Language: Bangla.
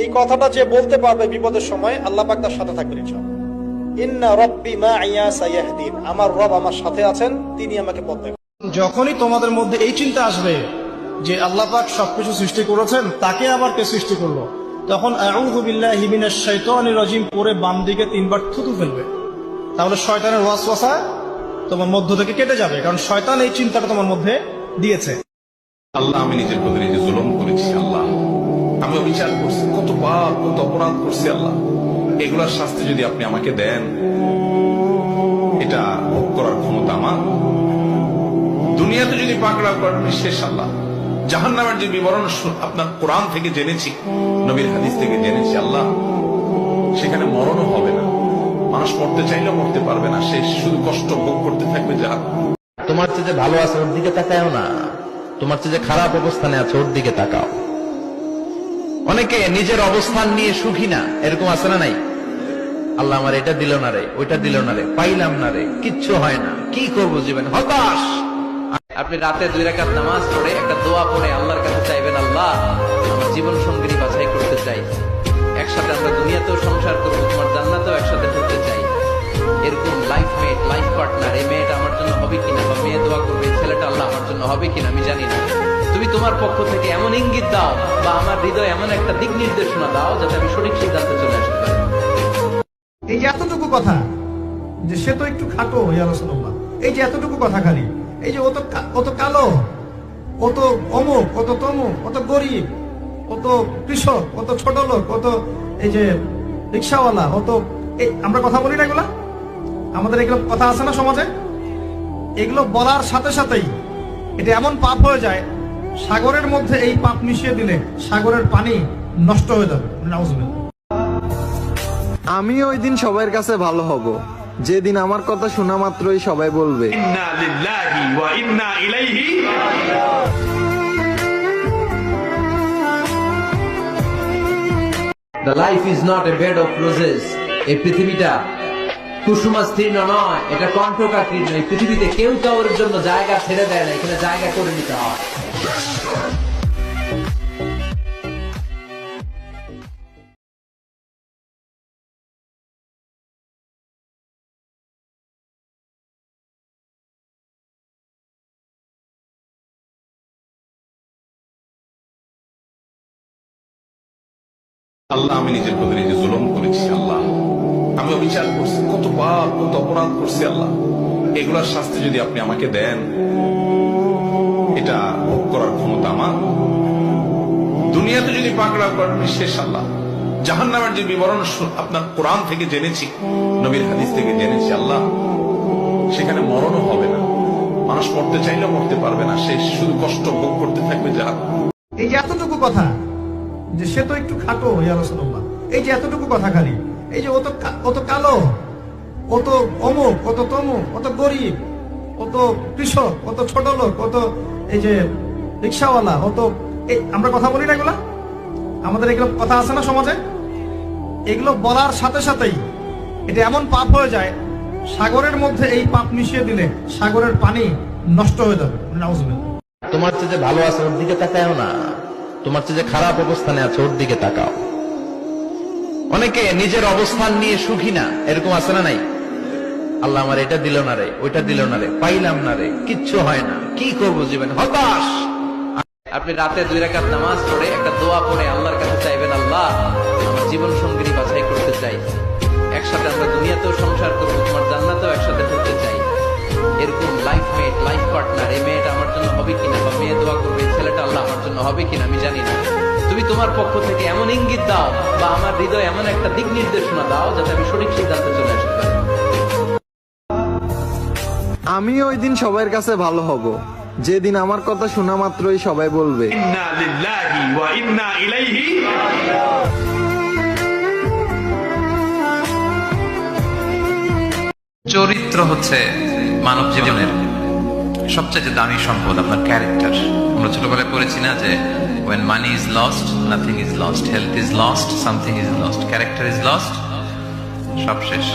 এই কথাটা যে বলতে পারবে বিপদের সময়, আল্লাহ পাক তার সাথে থাকবেন ইনশাআল্লাহ। ইন্না রাব্বি মাইয়া সায়াহদিন, আমার রব আমার সাথে আছেন, তিনি আমাকে পথ দেখাবেন। যখনই তোমাদের মধ্যে এই চিন্তা আসবে যে আল্লাহ পাক সবকিছু সৃষ্টি করেছেন, তাকে আবার কে সৃষ্টি করলো, তখন আউযু বিল্লাহি মিনাশ শাইতানির রাজিম পরে বাম দিকে 3 বার থুতু ফেলবে। তাহলে শয়তানের ওয়াসওয়াসা তোমার মধ্য থেকে কেটে যাবে, কারণ শয়তান এই চিন্তাটা তোমার মধ্যে দিয়েছে। আল্লাহ, আমি নিজের প্রতি নিজে জুলুম করেছি। আল্লাহ, আমি অবিচার করছি, কত পাপ কত অপরাধ করছি। আল্লাহ, এগুলার শাস্তি যদি আপনি আমাকে দেন, এটা ভোগ করার ক্ষমতা আমার। দুনিয়াতে যদি পাকড়াও করেন শেষ। আল্লাহ, জাহান্নামের যে বিবরণ আপনার কোরআন থেকে জেনেছি, নবীর হাদিস থেকে জেনেছি, আল্লাহ সেখানে মরণও হবে না, মানুষ মরতে চাইলেও মরতে পারবে না, সে শুধু কষ্ট ভোগ করতে থাকবে। তোমার চেয়ে যে ভালো আছে ওর দিকে তাকাও না, তোমার চেয়ে যে খারাপ অবস্থানে আছে ওর দিকে তাকাও। অনেকে নিজের অবস্থান নিয়ে সুখী না, এরকম আছে না নাই? আল্লাহ আমার এটা দিল না রে, ওইটা দিল না রে, পাইলাম না রে, কিচ্ছু হয় না, কি করবো জীবনে, হতাশ। আপনি রাতে 2 রাকাত নামাজ পড়ে একটা দোয়া পড়ে আল্লাহর কাছে চাইবেন, আল্লাহ আমার জীবন সঙ্গী বাছাই করতে চাই, একসাথে আমরা দুনিয়াতেও সংসার করবো, তোমার জান্নাতেও একসাথে করতে চাই। এরকম লাইফ মেট, লাইফ পার্টনার, এই মেয়েটা আমার জন্য হবে কিনা, বা মেয়ে দোয়া করবে ছেলেটা আল্লাহ আমার জন্য হবে কিনা আমি জানি না, তুমি তোমার পক্ষ থেকে এমন ইঙ্গিত দাও বা আমার হৃদয়ে এমন একটা দিক নির্দেশনা দাও যাতে আমি সঠিক সিদ্ধান্তে চলে আসতে পারি। এই যে এতটুকু কথা, যে সে তো একটু খাটো, ইয়া রাসূলুল্লাহ, এই যে এতটুকু কথা খালি, এই যে অত কালো, অত অমুক, অত তমুক, অত গরিব, অত কৃষক, অত ছোট লোক, অত এই যে রিক্সাওয়ালা, অত আমরা কথা বলি না এগুলা, আমাদের এগুলো কথা আছে না সমাজে, এগুলো বলার সাথে সাথেই এটা এমন পাপ হয়ে যায়, সাগরের মধ্যে এই পাপ মিশিয়ে দিলে সাগরের পানি নষ্ট হয়ে যাবে। নাউজুবিল্লাহ। আমি ওই দিন সবার কাছে ভালো হব যেদিন আমার কথা শোনা মাত্রই সবাই বলবে ইন্না লিল্লাহি ওয়া ইন্না ইলাইহি। The life is not a bed of roses. এই পৃথিবীটা কুসুমাস্তীর্ণ নয়, এটা কণ্ঠকাকীর্ণ। এই পৃথিবীতে কেউ কারোর জন্য জায়গা ছেড়ে দেয় না, এখানে জায়গা করে নিতে হয়। আল্লাহ, আমি নিজের প্রতি নিজে জুলুম করেছি। আল্লাহ, আমি অবিচার করছি, কত পাপ কত অপরাধ করছি। আল্লাহ, এগুলার শাস্তি যদি আপনি আমাকে দেন, এটা ভোগ করার ক্ষমতা আমার। দুনিয়াতে যদি পাকড়াও করেন শেষ। আল্লাহ, জাহান্নামের যে বিবরণ আপনার কোরআন থেকে জেনেছি, নবীর হাদিস থেকে জেনেছি, আল্লাহ সেখানে মরণও হবে না, মানুষ মরতে চাইলেও মরতে পারবে না, সে শুধু কষ্ট ভোগ করতে থাকবে। এই যে এতটুকু কথা, যে সে তো একটু খাটো, ইয়া রাসূলুল্লাহ, এই যে এতটুকু কথা খালি, এই যে অত কালো, অত অমুক, অত তমুক, অত গরিব, অত কৃষক, অত ছোট লোক, অত এই যে রিক্সাওয়ালা, অত আমরা কথা বলি না এগুলা, আমাদের এগুলো কথা আছে না সমাজে, এগুলো বলার সাথে সাথেই এটা এমন পাপ হয়ে যায়, সাগরের মধ্যে এই পাপ মিশিয়ে দিলে সাগরের পানি নষ্ট হয়ে যাবে। নাউজুবিল্লাহ। তোমার চেয়ে যে ভালো আছে ওর দিকে তাকাও না, তোমার চেয়ে যে খারাপ অবস্থানে আছে ওর দিকে তাকাও। অনেকে নিজের অবস্থান নিয়ে সুখী না, এরকম আছে না নাই? আল্লাহ আমার এটা দিল না রে, ওইটা দিল না রে, পাইলাম না রে, কিচ্ছু হয় না, কি করবো জীবনে, হতাশ। আপনি রাতে 2 রাকাত নামাজ পড়ে একটা দোয়া পড়ে আল্লাহর কাছে চাইবেন, আল্লাহ আমার জীবন সঙ্গী বাছাই করতে চাই, একসাথে আমরা দুনিয়াতেও সংসার করবো, তোমার জান্নাতেও একসাথে করতে চাই। এরকম লাইফ মেট, লাইফ পার্টনার, এই মেয়েটা আমার জন্য হবে কিনা, বা মেয়ে দোয়া করবে ছেলেটা আল্লাহ আমার জন্য হবে কিনা আমি জানি না, তুমি তোমার পক্ষ থেকে এমন ইঙ্গিত দাও বা আমার হৃদয়ে এমন একটা দিক নির্দেশনা দাও যাতে আমি সঠিক সিদ্ধান্তে চলে আসতে পারি। আমি ওই দিন সবার কাছে ভালো হব যেদিন আমার কথা শোনা মাত্রই সবাই বলবে ইন্না লিল্লাহি ওয়া ইন্না ইলাইহি। চরিত্র হচ্ছে মানব জীবনের সবচেয়ে দামি সম্পদ, আপনার ক্যারেক্টার। আমরা ছোটবেলায় পড়েছি না যে when money is lost nothing is lost, health is lost something is lost, character is lost, সব শেষ।